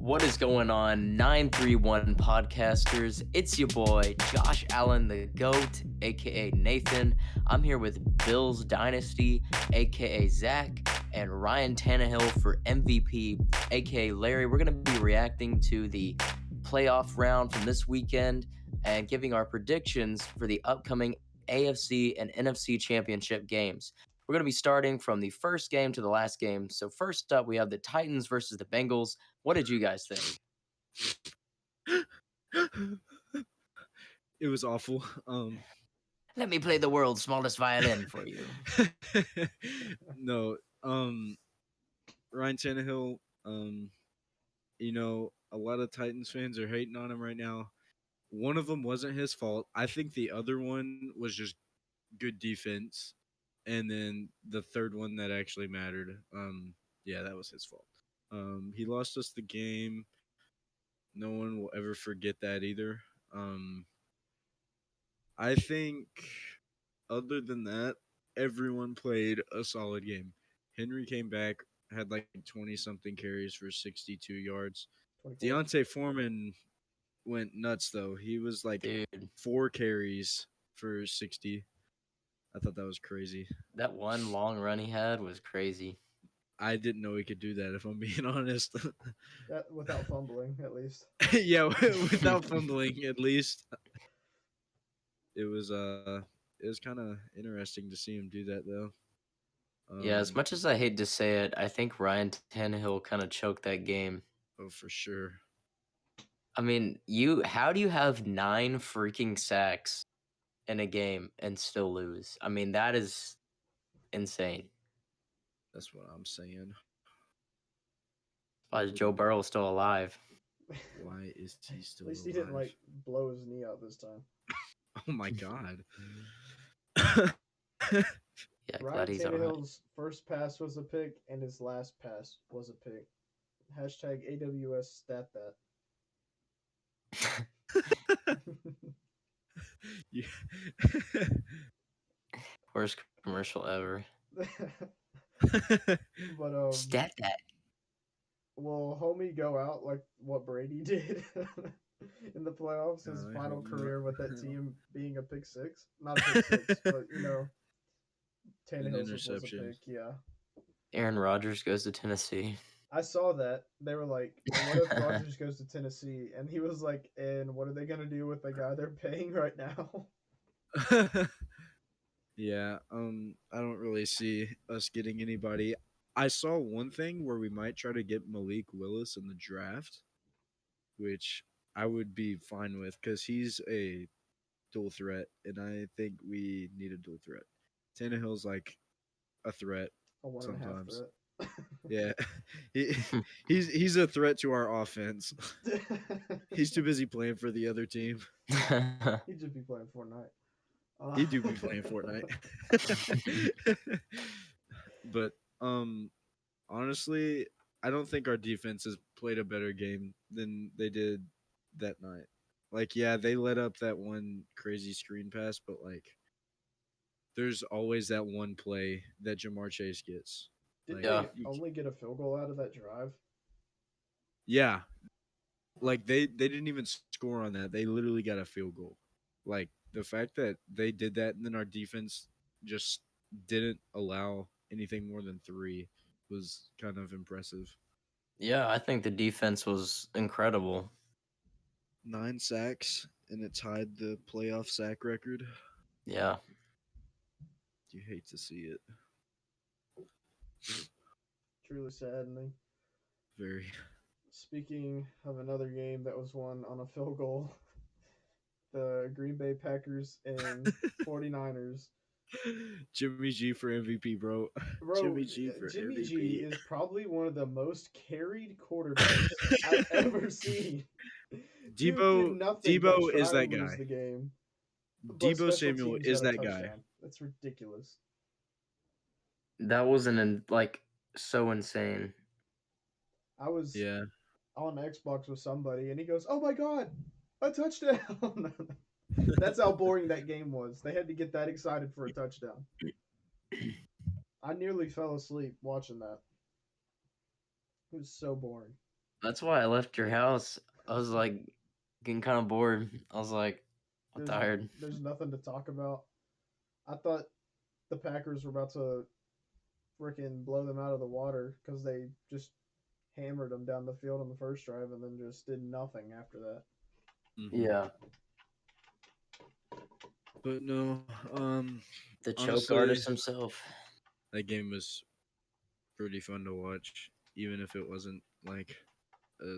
What is going on, 931 podcasters? It's your boy, Josh Allen, the GOAT, aka Nathan. I'm here with Bill's Dynasty, aka Zach, and Ryan Tannehill for MVP, aka Larry. We're going to be reacting to the playoff round from this weekend and giving our predictions for the upcoming AFC and NFC championship games. We're going to be starting from the first game to the last game. So, first up, we have the Titans versus the Bengals. What did you guys think? It was awful. Let me play the world's smallest violin for you. No. Ryan Tannehill. A lot of Titans fans are hating on him right now. One of them wasn't his fault. I think the other one was just good defense, and then the third one that actually mattered. Yeah, that was his fault. He lost us the game. No one will ever forget that either. I think, other than that, everyone played a solid game. Henry came back, had like 20 something carries for 62 yards. 24. Deontay Foreman went nuts, though. He was like Dude, 4 carries for 60. I thought that was crazy. that one long run he had was crazy. I didn't know he could do that, if I'm being honest. That without fumbling, at least. Yeah, without fumbling, at least. It was kind of interesting to see him do that, though. Yeah, as much as I hate to say it, I think Ryan Tannehill kind of choked that game. Oh, for sure. I mean, how do you have 9 freaking sacks in a game and still lose? I mean, that is insane. That's what I'm saying. Why is Joe Burrow still alive? Why is he still At least alive? he didn't like blow his knee out this time. Oh my god. Yeah, glad Ryan he's alright. Tannehill's first pass was a pick, and his last pass was a pick. Hashtag AWS stat that. You- Worst commercial ever. But Stat that. will homie go out like what Brady did in the playoffs? His I final hope not. career with that team being a pick six, not a pick six, but Tannehill's was a interception. pick. Yeah, Aaron Rodgers goes to Tennessee. I saw that. They were like, "What if Rodgers goes to Tennessee?" And he was like, "And what are they gonna do with the guy they're paying right now?" Yeah, I don't really see us getting anybody. I saw one thing where we might try to get Malik Willis in the draft, which I would be fine with because he's a dual threat, and I think we need a dual threat. Tannehill's like a threat A 1.5 sometimes. threat. Yeah, he, he's a threat to our offense. He's too busy playing for the other team. He'd just be playing Fortnite. He do be playing Fortnite. But honestly, I don't think our defense has played a better game than they did that night. Like, yeah, they let up that one crazy screen pass, but like, there's always that one play that Jamar Chase gets. Did Yeah. they only get a field goal out of that drive? Yeah, like they didn't even score on that. They literally got a field goal. Like the fact that they did that and then our defense just didn't allow anything more than 3 was kind of impressive. Yeah, I think the defense was incredible. 9 sacks and it tied the playoff sack record. Yeah. You hate to see it. Truly saddening. Very. Speaking of another game that was won on a field goal, the Green Bay Packers and 49ers. Jimmy G for MVP, bro. Bro, Jimmy G for Jimmy MVP. G is probably one of the most carried quarterbacks I've ever seen. Dude Debo- did nothing Debo but is try that to lose guy. the game. But Debo special Samuel teams is got a that guy. touchdown. That's ridiculous. That wasn't so insane. I was Yeah. on Xbox with somebody, and he goes, "Oh my god, a touchdown!" That's how boring that game was. They had to get that excited for a touchdown. I nearly fell asleep watching that. It was so boring. That's why I left your house. I was like getting kind of bored. I was like, I'm There's tired. there's nothing to talk about. I thought the Packers were about to freaking blow them out of the water because they just hammered them down the field on the first drive and then just did nothing after that. Hmm. Yeah, But no, the choke honestly, artist himself. that game was pretty fun to watch, even if it wasn't like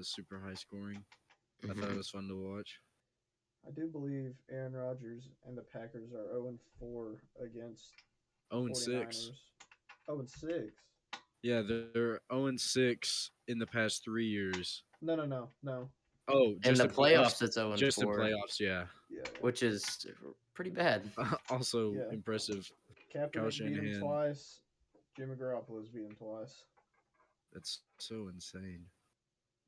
super high scoring. I thought it Hmm. was fun to watch. I do believe Aaron Rodgers and the Packers are 0-4 against the 0 and 6. 49ers. 0-6. Yeah, they're 0 and 6 in the past 3 years. No, no, no, no. Oh, In just the in playoffs. playoffs, it's 0 and Just in 4, playoffs, yeah. Yeah, which is pretty bad. Also yeah. impressive. Kyle Kaepernick beat him Shanahan. twice. Jimmy Garoppolo's beat him twice. That's so insane.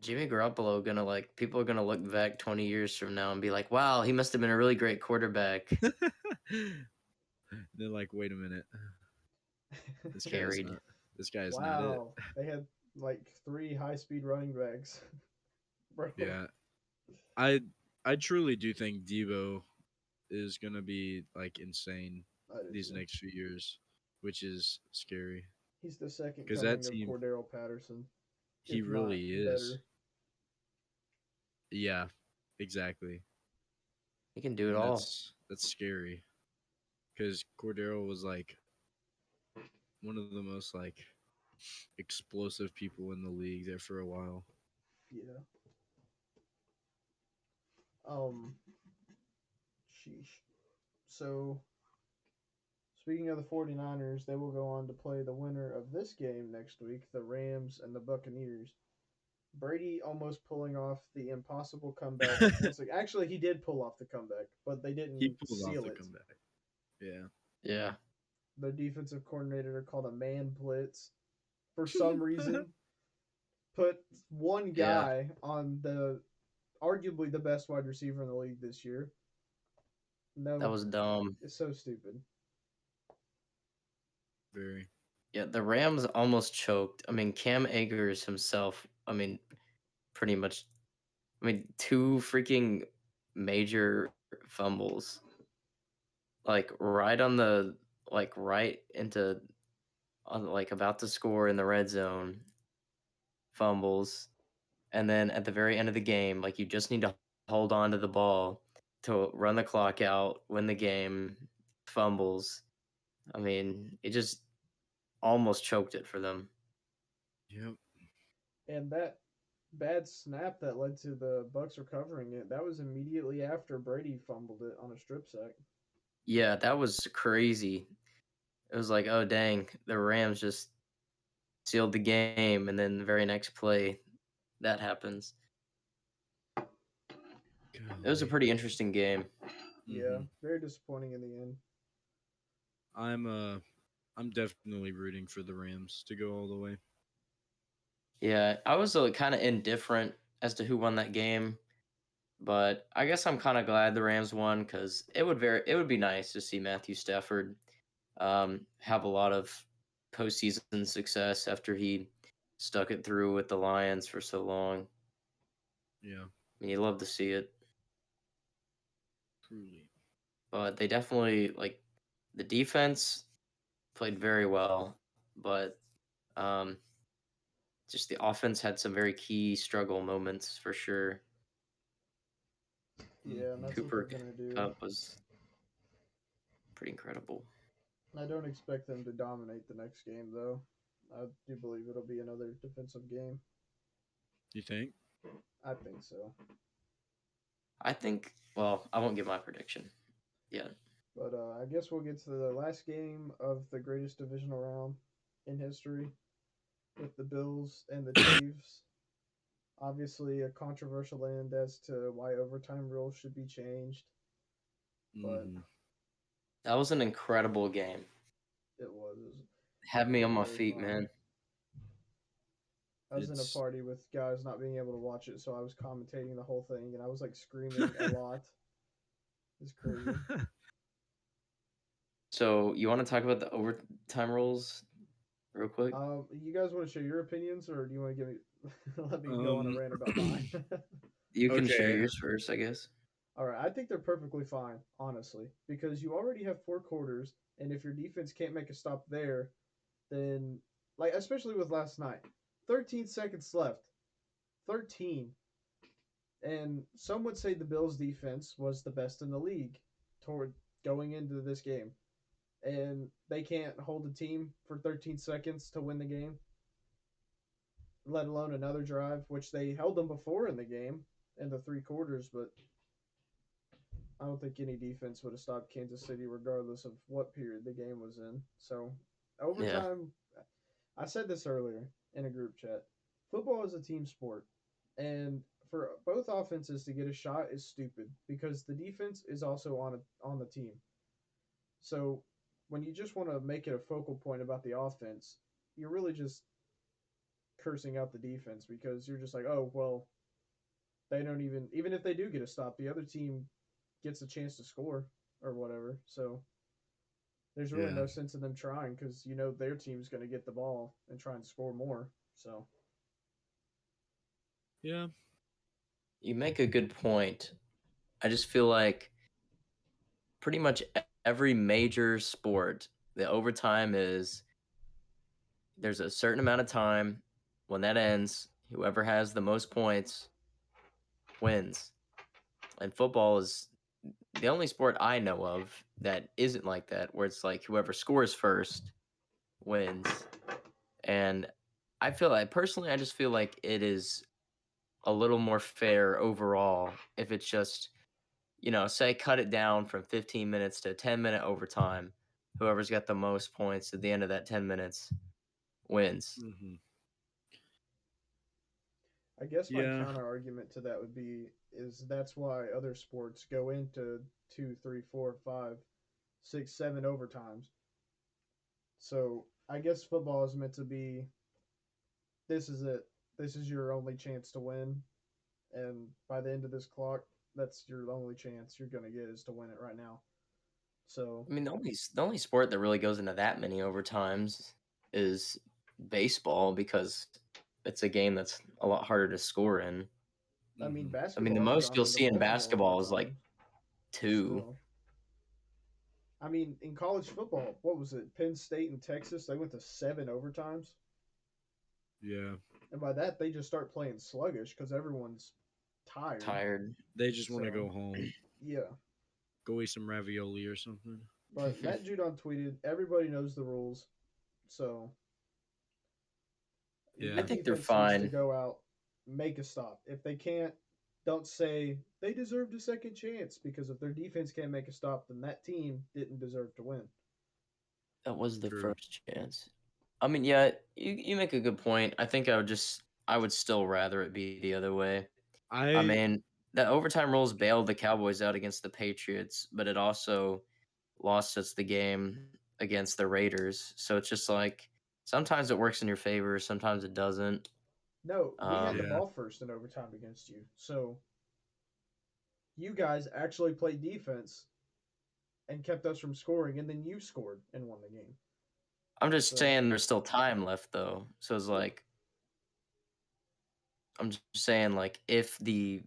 Jimmy Garoppolo gonna like people are gonna look back 20 years from now and be like, "Wow, he must have been a really great quarterback." They're like, wait a minute, this guy's Carried. not. This guy is not it. Wow, they had like 3 high-speed running backs, bro. Yeah, I I truly do think Debo is gonna be like insane I do these too. next few years, which is scary He's the second because that coming of team, Cordero Patterson, he if not really is. better. Yeah, exactly, He can do it and all. that's scary because Cordero was like one of the most like explosive people in the league there for a while. Yeah. Um. Sheesh. So, speaking of the 49ers, they will go on to play the winner of this game next week, the Rams and the Buccaneers. Brady almost pulling off the impossible comeback. Actually, he did pull off the comeback, but they He didn't pulled off seal the it. comeback. Yeah. Yeah. The defensive coordinator called a man blitz for some reason. Put one Yeah. guy on the arguably the best wide receiver in the league this year. That No, was dumb. it's so stupid. Very. Yeah, the Rams almost choked. I mean, Cam Akers himself, I mean, pretty much two freaking major fumbles. Like right on the right into on like about to score in the red zone fumbles. And then at the very end of the game, like you just need to hold on to the ball to run the clock out, win the game, fumbles. I mean, it just almost choked it for them. Yep. And that bad snap that led to the Bucks recovering it, that was immediately after Brady fumbled it on a strip sack. Yeah, that was crazy. It was like, oh dang, the Rams just sealed the game, and then the very next play, that happens. It was a Golly. pretty interesting game. Yeah, Hmm. very disappointing in the end. I'm uh I'm definitely rooting for the Rams to go all the way. Yeah, I was kind of indifferent as to who won that game, but I guess I'm kind of glad the Rams won because it would be nice to see Matthew Stafford have a lot of postseason success after he stuck it through with the Lions for so long. Yeah. I mean, you love to see it, Truly. but they definitely the defense played very well, but um, just the offense had some very key struggle moments for sure. Yeah, and Hmm. that's what they're Cooper gonna do. Cup was pretty incredible. I don't expect them to dominate the next game though. I do believe it'll be another defensive game. You think? I think so. I think. Well, I won't give my prediction yet. But I guess we'll get to the last game of the greatest divisional round in history with the Bills and the Chiefs. Obviously, a controversial end as to why overtime rules should be changed, but Hmm. That was an incredible game. it was Had me on very my very feet, fun. man. I was in a It's party with guys not being able to watch it, so I was commentating the whole thing, and I was like screaming a lot. It's crazy. So you want to talk about the overtime rules real quick? You guys want to share your opinions, or do you want to give me Let me go on a Um. rant about mine. You can share Okay. yours first, I guess. All right, I think they're perfectly fine, honestly, because you already have 4 quarters, and if your defense can't make a stop there, then like especially with last night, 13 seconds left, 13, and some would say the Bills' defense was the best in the league toward going into this game, and they can't hold a team for 13 seconds to win the game, let alone another drive, which they held them before in the game in the 3 quarters, but I don't think any defense would have stopped Kansas City regardless of what period the game was in. So, Yeah. overtime, I said this earlier in a group chat. Football is a team sport, and for both offenses to get a shot is stupid because the defense is also on the team. So, when you just want to make it a focal point about the offense, you're really just cursing out the defense because you're just like, oh well, they don't even if they do get a stop, the other team gets a chance to score or whatever. So there's really Yeah. no sense in them trying because you know their team's going to get the ball and try and score more. So Yeah. You make a good point. I just feel like pretty much every major sport, the overtime is there's a certain amount of time. When that ends, whoever has the most points wins. And football is the only sport I know of that isn't like that, where it's like whoever scores first wins. And I feel like personally, I just feel like it is a little more fair overall if it's just, say cut it down from 15 minutes to 10-minute overtime. Whoever's got the most points at the end of that 10 minutes wins. Hmm. I guess my Yeah. counter argument to that would be is that's why other sports go into two, three, four, five, six, seven overtimes. So I guess football is meant to be this is it. This is your only chance to win, and by the end of this clock, that's your only chance you're gonna get is to win it right now. So I mean, the only sport that really goes into that many overtimes is baseball because it's a game that's a lot harder to score in. I mean, Hmm. I mean, the basketball has most gone you'll into see in multiple basketball is like overtimes. two. Still, I mean, in college football, what was it? Penn State and Texas, they went to 7 overtimes, Yeah. and by that they just start playing sluggish because everyone's tired. Tired. They just want to So go home, yeah, go eat some ravioli or something. but Matt Judon tweeted, "Everybody knows the rules, so I your Yeah. think they're defense needs to fine. go out, make a stop. If they can't, don't say they deserved a second chance because if their defense can't make a stop, then that team didn't deserve to win." That was the True. first chance. I mean, yeah, you make a good point. I would still rather it be the other way. I I mean, the overtime rules bailed the Cowboys out against the Patriots, but it also lost us the game against the Raiders. So it's just like sometimes it works in your favor, sometimes it doesn't. No, we had the Um, Yeah. ball first in overtime against you, so you guys actually played defense and kept us from scoring, and then you scored and won the game. I'm just So saying there's still time left though. So it's yeah, like I'm just saying like if the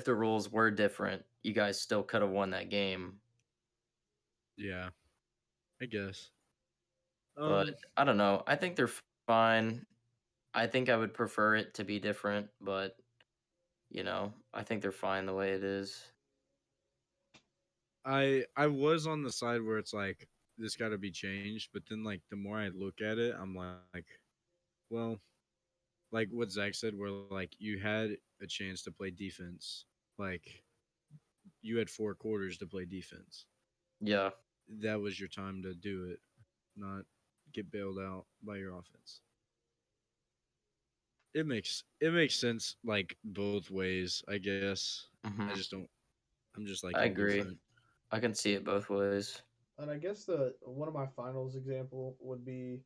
rules were different, you guys still could have won that game. yeah. I guess. But Um. I don't know. I think they're fine. I think I would prefer it to be different, but I think they're fine the way it is. I was on the side where it's like this got to be changed, but then like the more I look at it, I'm like, well, like what Zach said, where like you had a chance to play defense, like you had 4 quarters to play defense. Yeah. That was your time to do it, not get bailed out by your offense. It makes sense like both ways, I guess. I Hmm. just don't. I'm just like I agree. indifferent. I can see it both ways. and I guess the one of my finals example would be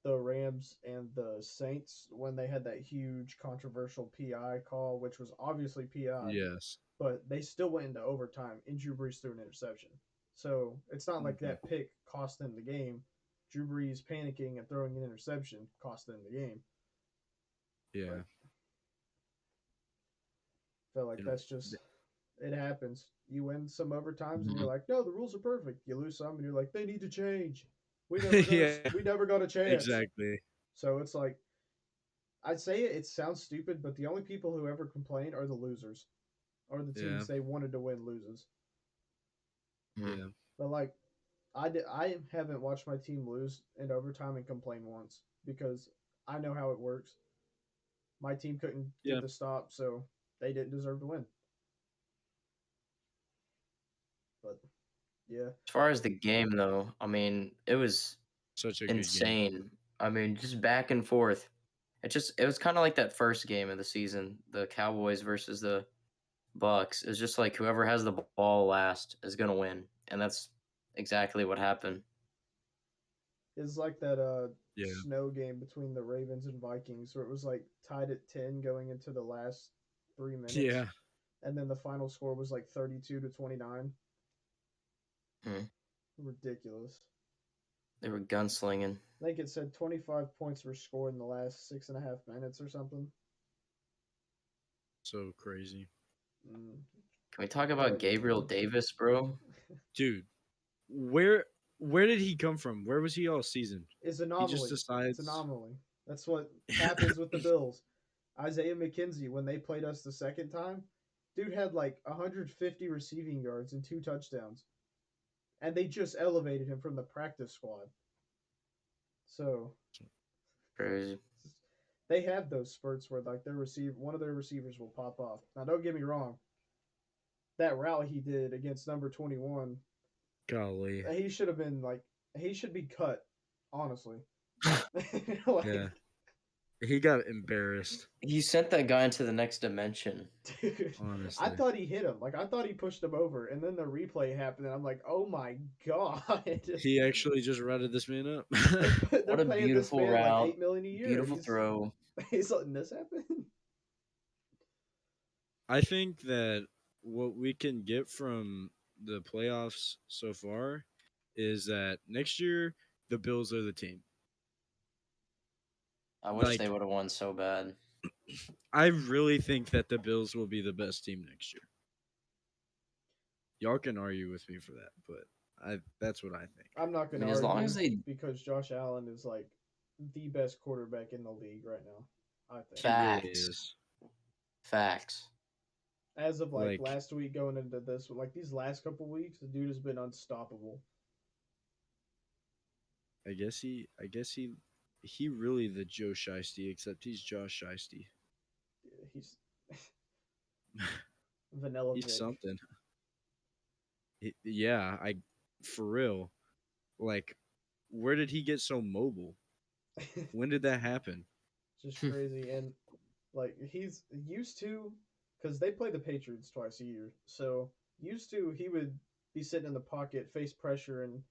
the Rams and the Saints when they had that huge controversial PI call, which was obviously PI, Yes. but they still went into overtime and Drew Brees threw an interception. So it's not like Hmm. that pick cost them the game. Drew Brees panicking and throwing an interception cost them the game. Yeah. But I feel like And that's just it happens. You win some overtimes and you're like, no, the rules are perfect. You lose some and you're like, they need to change. yeah, We never got a chance. exactly. So it's like I'd say it sounds stupid, but the only people who ever complain are the losers. Or the Yeah, teams they wanted to win loses. Mhm. yeah, But like I haven't watched my team lose in overtime and complain once because I know how it works. My team couldn't get yeah. the stop, so they didn't deserve to win. But yeah, As far as the game, though, I mean, it was Such a good game. insane. I mean, just back and forth. It was kind of like that first game of the season, the Cowboys versus the Bucks. It's just like whoever has the ball last is gonna win, and that's exactly what happened. it's like that Yeah, snow game between the Ravens and Vikings where it was like tied at 10 going into the last 3 minutes, yeah. and then the final score was like 32-29. Mhm. Ridiculous. They were gunslinging. I think it said 25 points were scored in the last 6.5 minutes or something. So crazy, Mm. Can we talk about But Gabriel Davis, bro? dude. Where where did he come from? Where was he all season? it's He just anomaly. It's decides. anomaly. That's what happens with the Bills. Isaiah McKenzie, when they played us the second time, dude had like 150 receiving yards and 2 touchdowns, and they just elevated him from the practice squad. So Crazy. they have those spurts where like one of their receivers will pop off. Now, don't get me wrong, that route he did against number 21, Golly, he should have been like he should be cut, honestly. Like, yeah. He got embarrassed. He sent that guy into the next dimension. dude, I Honestly, thought he hit him. Like I thought he pushed him over, and then the replay happened, and I'm like, oh my god. he actually just routed this man up. They're What a paying this beautiful man like route. 8 million a year, and Beautiful throw. he's letting this happen. I think that what we can get from the playoffs so far is that next year the Bills are the team. I wish they Like, would have won so bad. I really think that the Bills will be the best team next year. Y'all can argue with me for that, but I that's what I think. I'm not I going to mean, as long as argue they because Josh Allen is like the best quarterback in the league right now. I think He really facts, is. facts. as of like Like, last week going into this, like these last couple weeks, the dude has been unstoppable. I guess he really the Joe Shiesty, except he's Josh Shiesty. He's Vanilla He's Vic. something. Yeah, I for real. Like, where did he get so mobile? When did that happen? Just crazy. And like he's used to, because they play the Patriots twice a year. So used to, he would be sitting in the pocket, face pressure, and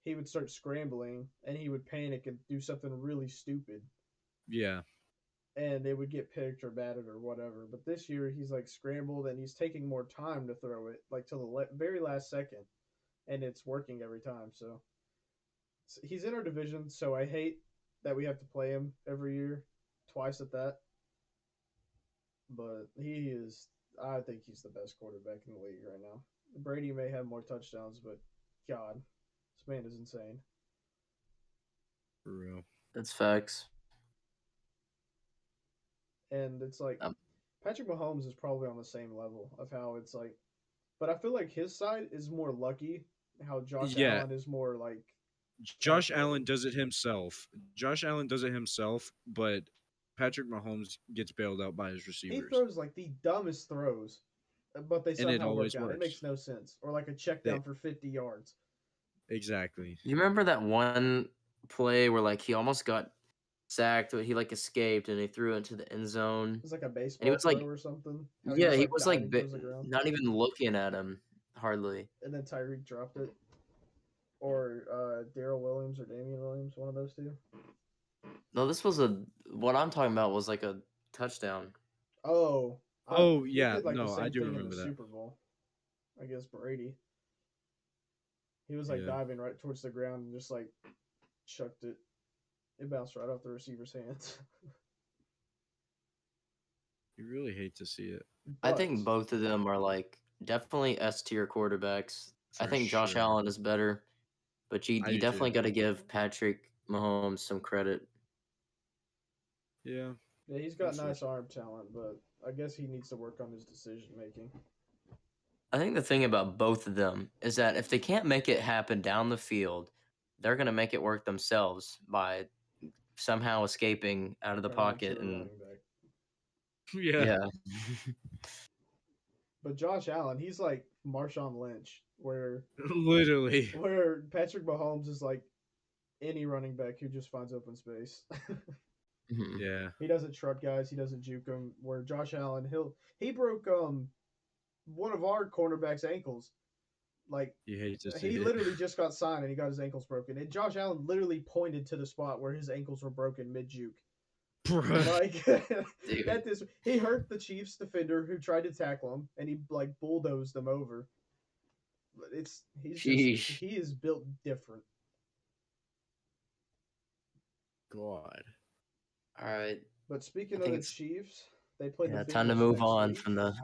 he would start scrambling, and he would panic and do something really stupid, Yeah, and it would get picked or batted or whatever. But this year, he's like scrambled, and he's taking more time to throw it, like till the very last second, and it's working every time. So he's in our division. So I hate that we have to play him every year, twice at that. But he is. I think he's the best quarterback in the league right now. Brady may have more touchdowns, but God, this man is insane. for real. That's facts. And it's like Um, Patrick Mahomes is probably on the same level of how it's like, but I feel like his side is more lucky. How Josh Yeah, Allen is more like Josh Allen does it himself. Josh Allen does it himself, but Patrick Mahomes gets bailed out by his he receivers, throws like the dumbest throws, but they and it somehow work always out. It works. makes no sense. Or like a check They down for 50 yards. exactly. you remember that one play where like he almost got sacked, but he like escaped and he threw it into the end zone, It's like a and he baseball was like, throw or something. How he yeah, was he like was like diving towards the ground, not even looking at him hardly. and then Tyreek dropped it. Or Daryl Williams or Damian Williams, one of those two. No, this was a what I'm talking about was like a touchdown. Oh, Oh he yeah, did like the no, I same do thing in the remember that. Super Bowl against Brady. He was like Yeah, diving right towards the ground and just like chucked it. It bounced right off the receiver's hands. You really hate to see it. I But think both of them are like definitely S tier quarterbacks. I For think Josh sure. Allen is better, but you I you do too. definitely got to give Patrick Mahomes some credit. Yeah, yeah, he's got nice unfortunately. arm talent, but I guess he needs to work on his decision making. I think the thing about both of them is that if they can't make it happen down the field, they're going to make it work themselves by somehow escaping out of the Turning into pocket a and running back. Yeah, yeah. But Josh Allen, he's like Marshawn Lynch, where literally. Patrick Mahomes is like any running back who just finds open space. Mhm. Yeah, He doesn't truck guys. He doesn't juke them. Where Josh Allen, he broke one of our cornerbacks' ankles. Like you hate to see he it. literally just got signed and he got his ankles broken. And Josh Allen literally pointed to the spot where his ankles were broken mid juke. Bruh. Like Dude, at this, he hurt the Chiefs defender who tried to tackle him, and he like bulldozed them over. It's sheesh. he is built different. God. All right. But I speaking of think the it's Chiefs, they play the yeah, time to Bengals move next on week. from the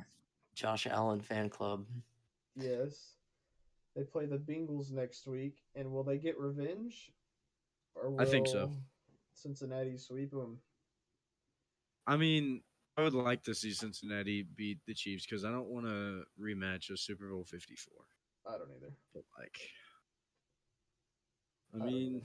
Josh Allen fan club. Yes, they play the Bengals next week, and will they get revenge, or I think so. will Cincinnati sweep them? I mean, I would like to see Cincinnati beat the Chiefs because I don't want to rematch of Super Bowl 54. I don't either. But like, I I don't either. mean,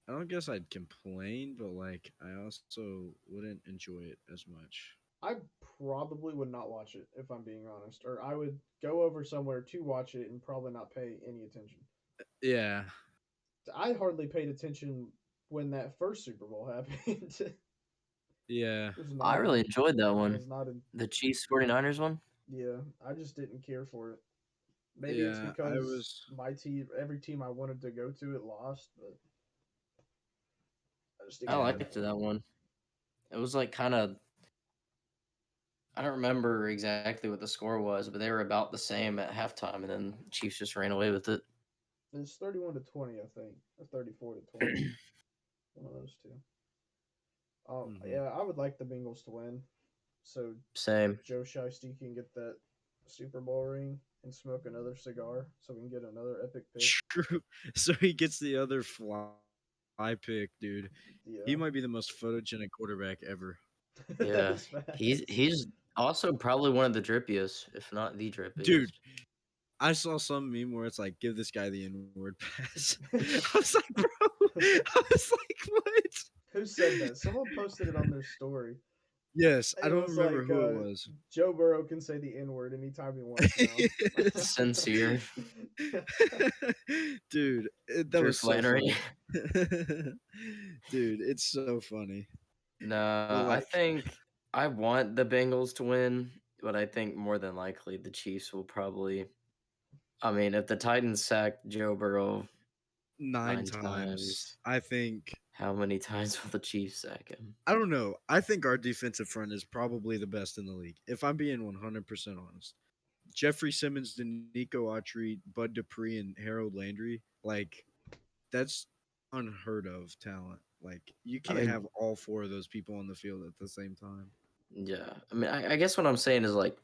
I don't guess I'd complain, but like, I also wouldn't enjoy it as much. I probably would not watch it if I'm being honest, or I would go over somewhere to watch it and probably not pay any attention. Yeah, I hardly paid attention when that first Super Bowl happened. yeah, was I not really in. enjoyed that I one. was not in. The Chiefs 49ers one. Yeah, I just didn't care for it. Maybe it's yeah. I because was my team, every team I wanted to go to, it lost, but I just didn't I care yeah. for liked that one. that one. It was like kind of I don't remember exactly what the score was, but they were about the same at halftime, and then Chiefs just ran away with it. It's 31-20, I think, or 34-20. One of those two. Hmm. Yeah, I would like the Bengals to win, so Same. Joe Shiesty can get that Super Bowl ring and smoke another cigar, so we can get another epic pick. True. So he gets the other fly pick, dude. He Yeah, might be the most photogenic quarterback ever. that Yeah, is he's facts. he's also probably one of the drippiest, if not the Dude, drippiest. I saw some meme where it's like, give this guy the N word pass. I was like, bro, I was like, what? Who said that? Someone posted it on their story. Yes, I It don't was remember like who it was. Joe Burrow can say the N word anytime he wants now. Sincere Dude, that Drew was so Flannery. funny. Dude, it's so funny. But Nah, I like think I want the Bengals to win, but I think more than likely the Chiefs will probably. I mean, if the Titans sack Joe Burrow nine 9 times, times, I think how many times will the Chiefs sack him? I don't know. I think our defensive front is probably the best in the league. If I'm being 100% honest. Jeffrey Simmons, Nico Autry, Bud Dupree, and Harold Landry, like that's unheard of talent. Like you I can't mean, have all four of those people on the field at the same time. yeah. I mean, I guess what I'm saying is like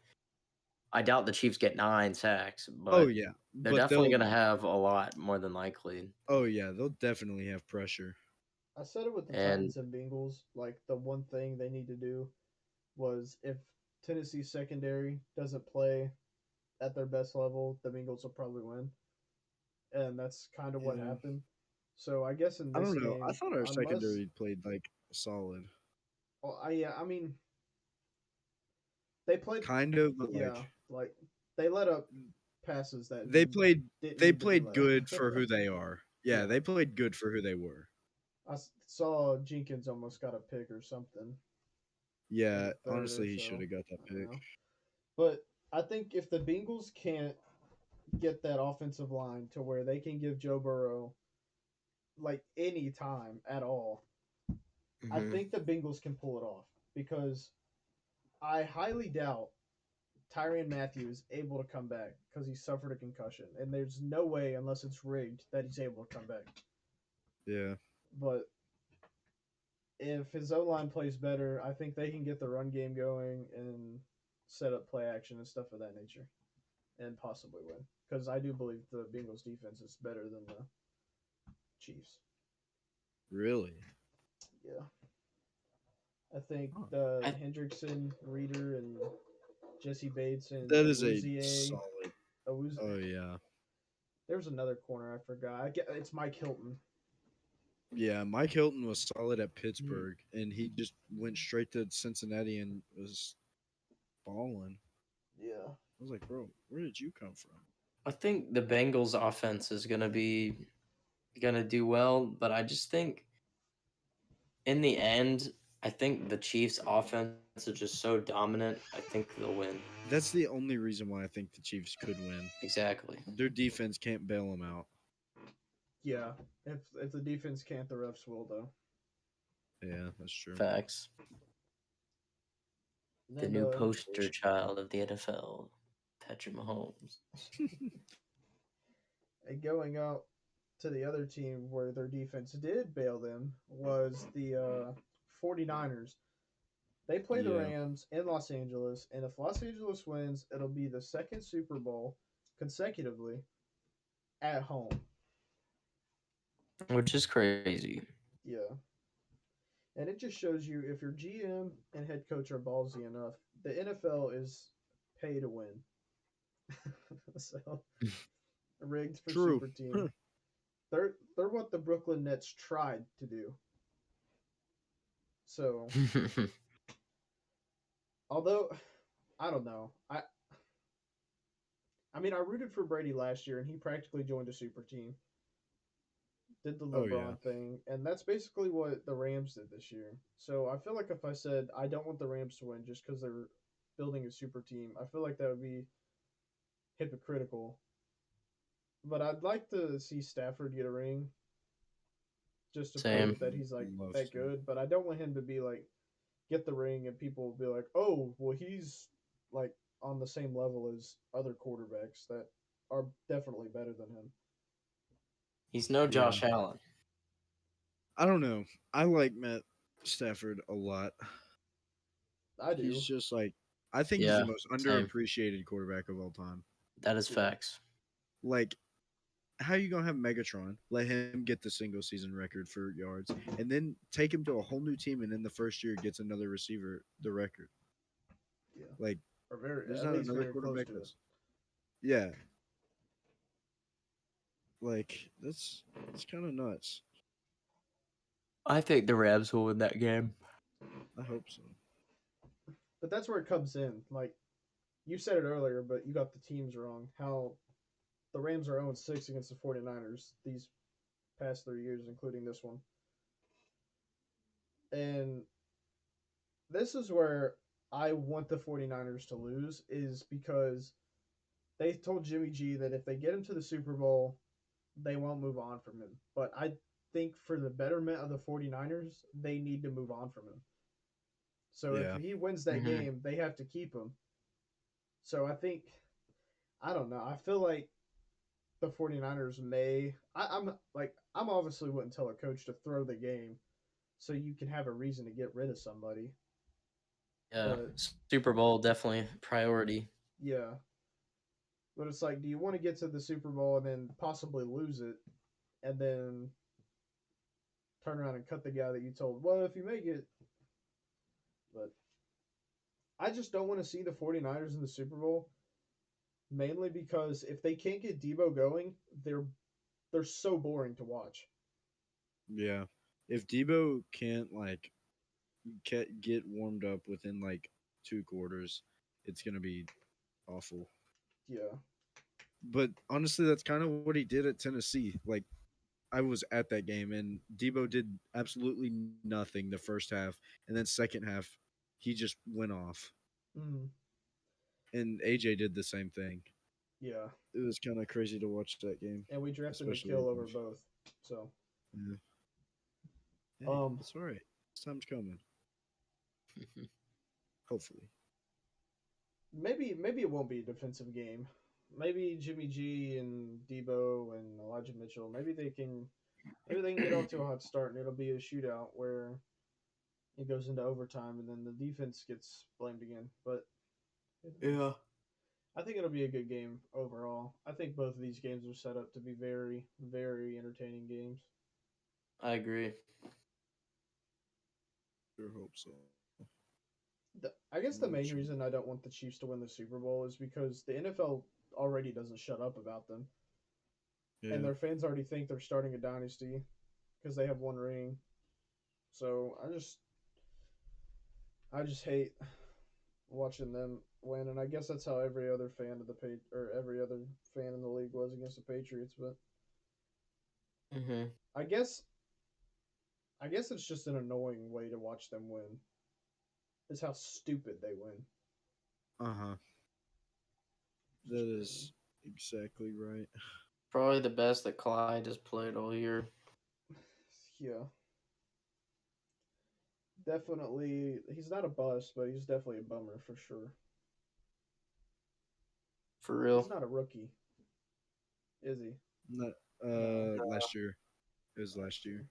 I doubt the Chiefs get 9 sacks, Oh but yeah, they're but definitely they'll. going to have a lot more than likely. Oh yeah, they'll definitely have pressure. I said it with the And Titans and Bengals. Like the one thing they need to do was if Tennessee's secondary doesn't play at their best level, the Bengals will probably win, and that's kind of what Yeah, happened. So I guess in I this don't know. I game, thought our unless secondary played like solid, well, I mean they played kind of, but yeah, like like they let up passes that they played. didn't They need to be played let good up. for who they are. Yeah, Yeah, they played good for who they were. saw Jenkins almost got a pick or something on Yeah, the third or honestly, he should so. have got that I don't pick. know, but I think if the Bengals can't get that offensive line to where they can give Joe Burrow like any time at all, I mhm. think the Bengals can pull it off because I highly doubt Tyrann Matthew is able to come back because he suffered a concussion, and there's no way unless it's rigged that he's able to come back. Yeah. But if his O line plays better, I think they can get the run game going and set up play action and stuff of that nature, and possibly win. Because I do believe the Bengals defense is better than the Chiefs. Really? Yeah, I think Huh. the I Hendrickson, Reader, and Jesse Bates and That is a Awuzie. solid. Awuzie. Oh yeah, There was another corner I forgot. It's Mike Hilton. yeah. Mike Hilton was solid at Mhm. Pittsburgh, and he just went straight to Cincinnati and was balling. Yeah. I was like, bro, where did you come from? I think the Bengals offense is gonna do well, but I just think in the end, I think the Chiefs offense is just so dominant. I think they'll win. That's the only reason why I think the Chiefs could win. Exactly. Their defense can't bail them out. Yeah. If the defense can't, the refs will though. Yeah, that's true. Facts. And The then new poster child of the NFL, Patrick Mahomes. going out to the other team where their defense did bail them was the 49ers. They play the Yeah, Rams in Los Angeles, and if Los Angeles wins, it'll be the second Super Bowl consecutively at home. Which is crazy. Yeah. And it just shows you if your GM and head coach are ballsy enough, the NFL is pay to win. So rigged for true. super team. They're what the Brooklyn Nets tried to do. So although I don't know, I mean I rooted for Brady last year and he practically joined a super team, did the Oh yeah, LeBron thing, and that's basically what the Rams did this year. So I feel like if I said I don't want the Rams to win just because they're building a super team, I feel like that would be hypocritical. But I'd like to see Stafford get a ring just to Same. prove that he's like love that to. good. But I don't want him to be like get the ring and people will be like, oh, well he's like on the same level as other quarterbacks that are definitely better than him. He's no Yeah, Josh Allen. I don't know. I like Matt Stafford a lot. I He's do. just like I think he's the Yeah, most same. underappreciated quarterback of all time. That is Yeah. facts. Like, how you gonna have Megatron let him get the single season record for yards, and then take him to a whole new team, and in the first year gets another receiver the record? Yeah. Like, Or very there's at not least another very close quarterback to it. that's yeah. Like that's kind of nuts. I think the Rams will win that game. I hope so. But that's where it comes in. Like you said it earlier, but you got the teams wrong. How the Rams are 0-6 against the 49ers these past 3 years, including this one. And this is where I want the 49ers to lose is because they told Jimmy G that if they get him to the Super Bowl, they won't move on from him. But I think for the betterment of the 49ers, they need to move on from him. So if Yeah, he wins that Hmm. game, they have to keep him. So I think I don't know. I feel like the 49ers may I'm obviously wouldn't tell a coach to throw the game so you can have a reason to get rid of somebody. Yeah, But Super Bowl definitely priority. yeah, but it's like, do you want to get to the Super Bowl and then possibly lose it, and then turn around and cut the guy that you told? Well, if you make it, but I just don't want to see the 49ers in the Super Bowl, mainly because if they can't get Debo going, they're so boring to watch. yeah. If Debo can't like get warmed up within like 2 quarters, it's gonna be awful. Yeah. But honestly, that's kind of what he did at Tennessee. Like, I was at that game, and Debo did absolutely nothing the first half, and then second half, he just went off. Mm, And AJ did the same thing. yeah. It was kind of crazy to watch that game, And we drafted especially. Nikhil over both. So, Yeah. Hey, um, it's all right. This time's coming. Hopefully. maybe it won't be a defensive game. Maybe Jimmy G and Debo and Elijah Mitchell. Maybe they can get off to a hot start and it'll be a shootout where it goes into overtime, and then the defense gets blamed again. But Yeah. I think it'll be a good game overall. I think both of these games are set up to be very, very entertaining games. I agree. Sure hope so. I guess the What main you- reason I don't want the Chiefs to win the Super Bowl is because the NFL already doesn't shut up about them, and Yeah. their fans already think they're starting a dynasty because they have one ring. So I just hate watching them win, and I guess that's how every other fan of the or every other fan in the league was against the Patriots. But Mm-hmm. I guess I guess it's just an annoying way to watch them win. Is how stupid they win. Uh-huh. It's That crazy. is exactly right. Probably the best that Clyde has played all year. Yeah, definitely. He's not a bust, but he's definitely a bummer for sure. For He's real. not a rookie, is he? Not No. last year. It was last year.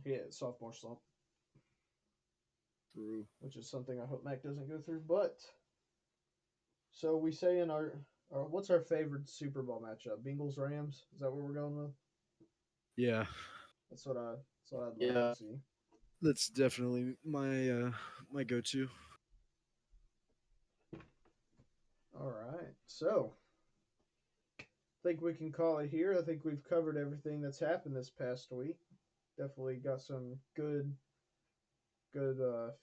He had sophomore slump, Through. which is something I hope Mac doesn't go through. But so we say in our what's our favorite Super Bowl matchup? Bengals Rams. Is that what we're going with? Yeah. That's what I'd like to Yeah. see. That's definitely my go-to. All right. So I think we can call it here. I think we've covered everything that's happened this past week. Definitely got some good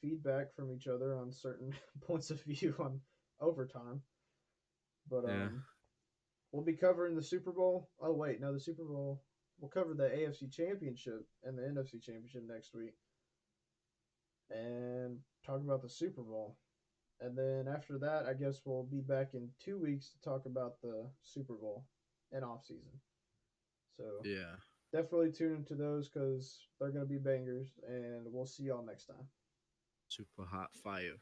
feedback from each other on certain points of view on overtime. But Yeah. we'll be covering the Super Bowl. Oh wait, no, the Super Bowl. We'll cover the AFC Championship and the NFC Championship next week, and talk about the Super Bowl. And then after that, I guess we'll be back in 2 weeks to talk about the Super Bowl and off season. So Yeah. definitely tune into those because they're going to be bangers. And we'll see y'all next time. Super hot fire.